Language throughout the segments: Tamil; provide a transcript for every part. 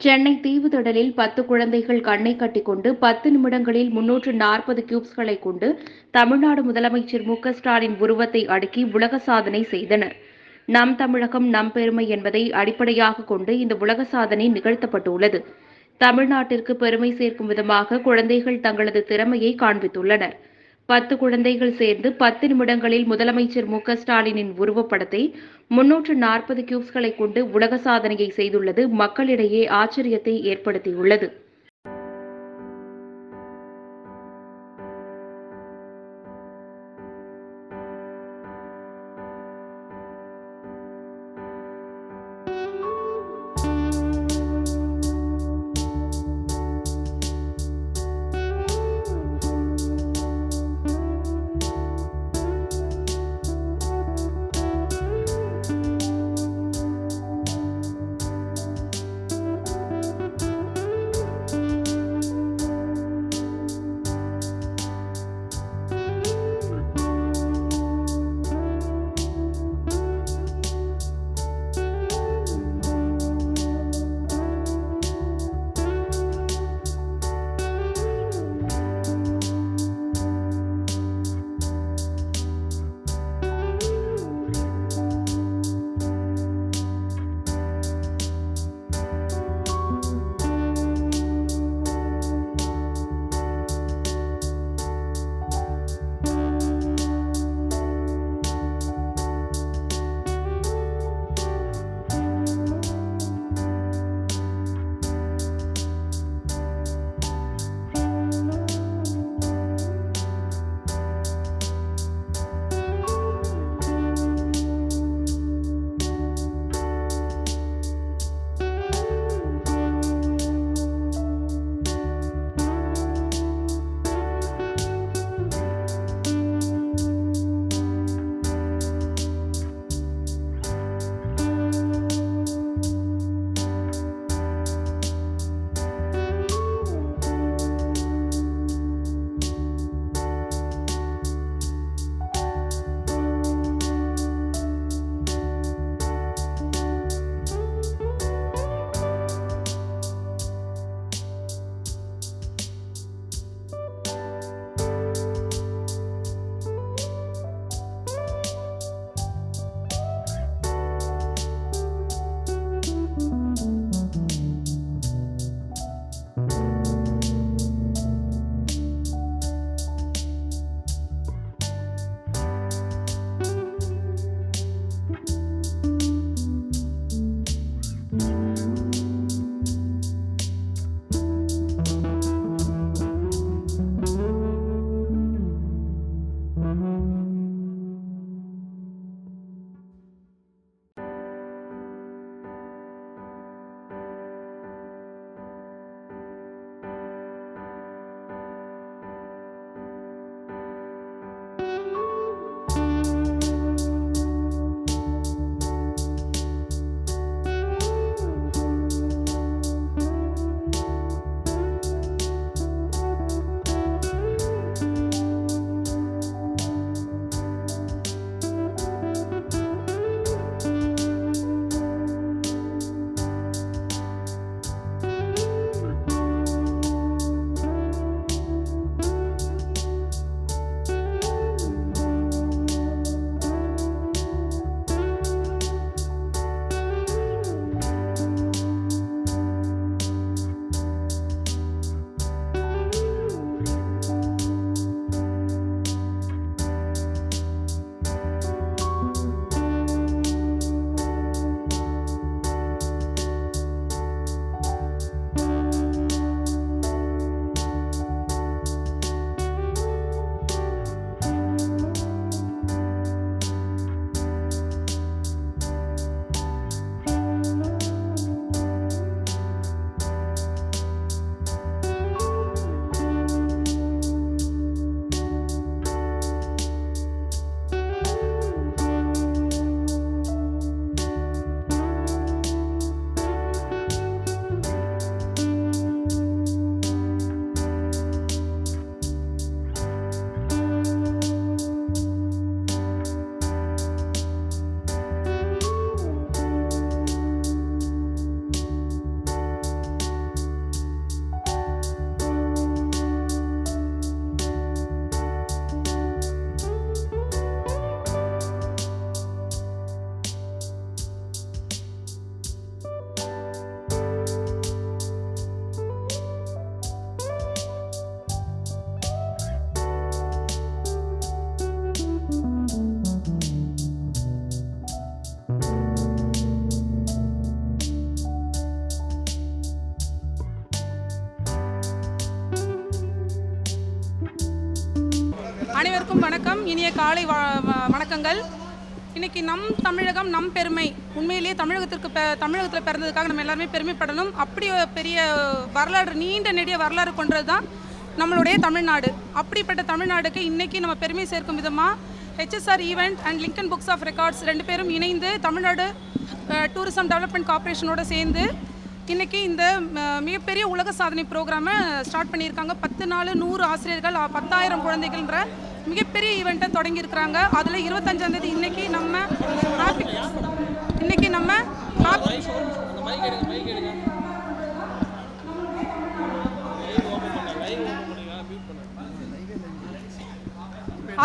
சென்னை தீவுத்திடலில் 10 குழந்தைகள் கண்ணை கட்டிக்கொண்டு 10 நிமிடங்களில் 340 கியூப்ஸ்களை கொண்டு தமிழ்நாடு முதலமைச்சர் மு.க.ஸ்டாலின் உருவத்தை அடுக்கி உலக சாதனை செய்தனர். நம் தமிழகம் நம் பெருமை என்பதை அடிப்படையாக கொண்டு இந்த உலக சாதனை நிகழ்த்தப்பட்டுள்ளது. தமிழ்நாட்டிற்கு பெருமை சேர்க்கும் விதமாக குழந்தைகள் தங்களது திறமையை காண்பித்துள்ளனர். 10 குழந்தைகள் சேர்ந்து 10 நிமிடங்களில் முதலமைச்சர் மு.க.ஸ்டாலினின் உருவப்படத்தை 340 கியூப்ஸ்களை கொண்டு உலக சாதனையை செய்துள்ளது மக்களிடையே ஆச்சரியத்தை ஏற்படுத்தியுள்ளது. அனைவருக்கும் வணக்கம், இனிய காலை வணக்கங்கள். இன்னைக்கு நம் தமிழகம் நம் பெருமை. உண்மையிலேயே தமிழகத்தில் பிறந்ததுக்காக நம்ம எல்லாருமே பெருமைப்படணும். அப்படி பெரிய வரலாறு, நீண்ட நெடிய வரலாறு கொண்டது தான் நம்மளுடைய தமிழ்நாடு. அப்படிப்பட்ட தமிழ்நாடுக்கு இன்னைக்கு நம்ம பெருமை சேர்க்கும் விதமாக HSR event and Lincoln books of records 2 பேரும் இணைந்து தமிழ்நாடு டூரிசம் டெவலப்மெண்ட் கார்ப்பரேஷனோட சேர்ந்து இன்றைக்கி இந்த மிகப்பெரிய உலக சாதனை ப்ரோக்ராமை ஸ்டார்ட் பண்ணியிருக்காங்க. 10 நாள் 100 ஆசிரியர்கள் 10,000 குழந்தைகள்ன்ற மிகப்பெரிய ஈவெண்ட்டை தொடங்கியிருக்கிறாங்க. அதில் 25ஆம் தேதி இன்றைக்கி நம்ம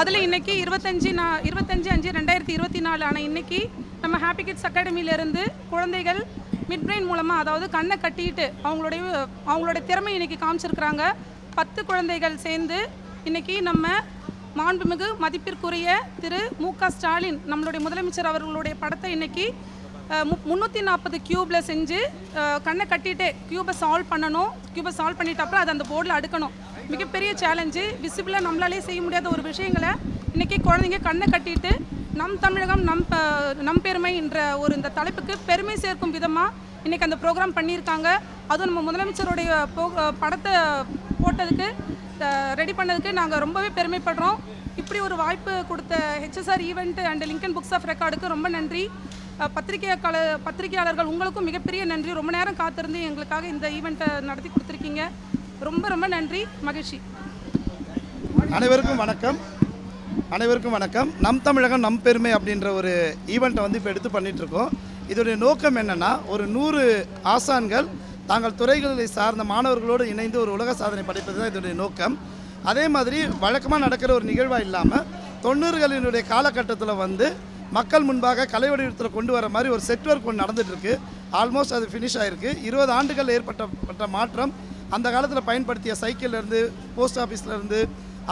அதில் இன்றைக்கி 25/5/2024 ஆன இன்றைக்கி நம்ம ஹாப்பி கிட்ஸ் அகாடமியிலேருந்து குழந்தைகள் மிட்பிரெயின் மூலமாக, அதாவது கண்ணை கட்டிட்டு அவங்களோட திறமை இன்றைக்கி காமிச்சிருக்கிறாங்க. 10 குழந்தைகள் சேர்ந்து இன்றைக்கி நம்ம மாண்புமிகு மதிப்பிற்குரிய திரு மு.க. ஸ்டாலின் நம்மளுடைய முதலமைச்சர் அவர்களுடைய படத்தை இன்றைக்கி 340 கியூபில் செஞ்சு கண்ணை கட்டிட்டு கியூபை சால்வ் பண்ணணும். கியூபை சால்வ் பண்ணிட்ட அப்புறம் அதை அந்த போர்டில் அடுக்கணும். மிகப்பெரிய சேலஞ்சு. விசிபிளாக நம்மளாலே செய்ய முடியாத ஒரு விஷயங்களை இன்றைக்கி குழந்தைங்க கண்ணை கட்டிட்டு நம் தமிழகம் நம் பெருமை என்ற இந்த தலைப்புக்கு பெருமை சேர்க்கும் விதமாக இன்றைக்கி அந்த ப்ரோக்ராம் பண்ணியிருக்காங்க. அதுவும் நம்ம முதலமைச்சருடைய படத்தை போட்டதுக்கு ரெடி பண்ணதுக்கு நாங்கள் ரொம்பவே பெருமைப்படுறோம். இப்படி ஒரு வாய்ப்பு கொடுத்த HSR event and Lincoln books of ரெக்கார்டுக்கு ரொம்ப நன்றி. பத்திரிகையாளர்கள் உங்களுக்கும் மிகப்பெரிய நன்றி. ரொம்ப நேரம் காத்திருந்து எங்களுக்காக இந்த ஈவெண்ட்டை நடத்தி கொடுத்துருக்கீங்க. ரொம்ப ரொம்ப நன்றி, மகிழ்ச்சி. அனைவருக்கும் வணக்கம். நம் தமிழகம் நம் பெருமை அப்படின்ற ஒரு ஈவெண்ட்டை வந்து இப்போ எடுத்து பண்ணிகிட்ருக்கோம். இதோடைய நோக்கம் என்னென்னா, ஒரு 100 ஆசான்கள் தாங்கள் துறைகளை சார்ந்த மாணவர்களோடு இணைந்து ஒரு உலக சாதனை படைப்பது தான் இதோடைய நோக்கம். அதே மாதிரி வழக்கமாக நடக்கிற ஒரு நிகழ்வாக இல்லாமல் 90களினுடைய காலகட்டத்தில் வந்து மக்கள் முன்பாக கலை வடிவத்தில் கொண்டு வர மாதிரி ஒரு செட் ஒர்க் ஒன்று நடந்துகிட்ருக்கு. ஆல்மோஸ்ட் அது ஃபினிஷ் ஆகிருக்கு. 20 ஆண்டுகள் ஏற்பட்ட மாற்றம், அந்த காலத்தில் பயன்படுத்திய சைக்கிள்லேருந்து, போஸ்ட் ஆஃபீஸ்லேருந்து,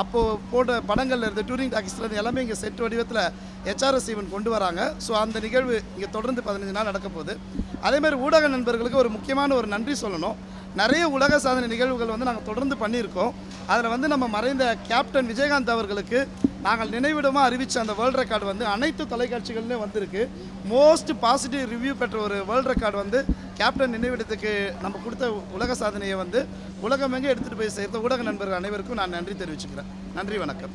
அப்போது போட்ட படங்கள்லேருந்து, டூரிங் டாக்கீஸ்லேருந்து எல்லாமே இங்கே செட் வடிவத்தில் ஹெச்ஆர்எஸ் ஈவெண்ட் கொண்டு வராங்க. ஸோ அந்த நிகழ்வு இங்கே தொடர்ந்து 15 நாள் நடக்க போகுது. அதேமாதிரி ஊடக நண்பர்களுக்கு ஒரு முக்கியமான ஒரு நன்றி சொல்லணும். நிறைய உலக சாதனை நிகழ்வுகள் வந்து நாங்கள் தொடர்ந்து பண்ணியிருக்கோம். அதில் வந்து நம்ம மறைந்த கேப்டன் விஜயகாந்த் அவர்களுக்கு நாங்கள் நினைவிடமாக அறிவித்த அந்த வேர்ல்டு ரெக்கார்டு வந்து அனைத்து தொலைக்காட்சிகள்லேயும் வந்திருக்கு. மோஸ்ட் பாசிட்டிவ் ரிவ்யூ பெற்ற ஒரு வேர்ல்டு ரெக்கார்டு வந்து கேப்டன் நினைவிடத்துக்கு நம்ம கொடுத்த உலக சாதனையை வந்து உலகமெங்கே எடுத்துகிட்டு போய் சேர்த்த ஊடக நண்பர்கள் அனைவருக்கும் நான் நன்றி தெரிவிச்சுக்கிறேன். நன்றி, வணக்கம்.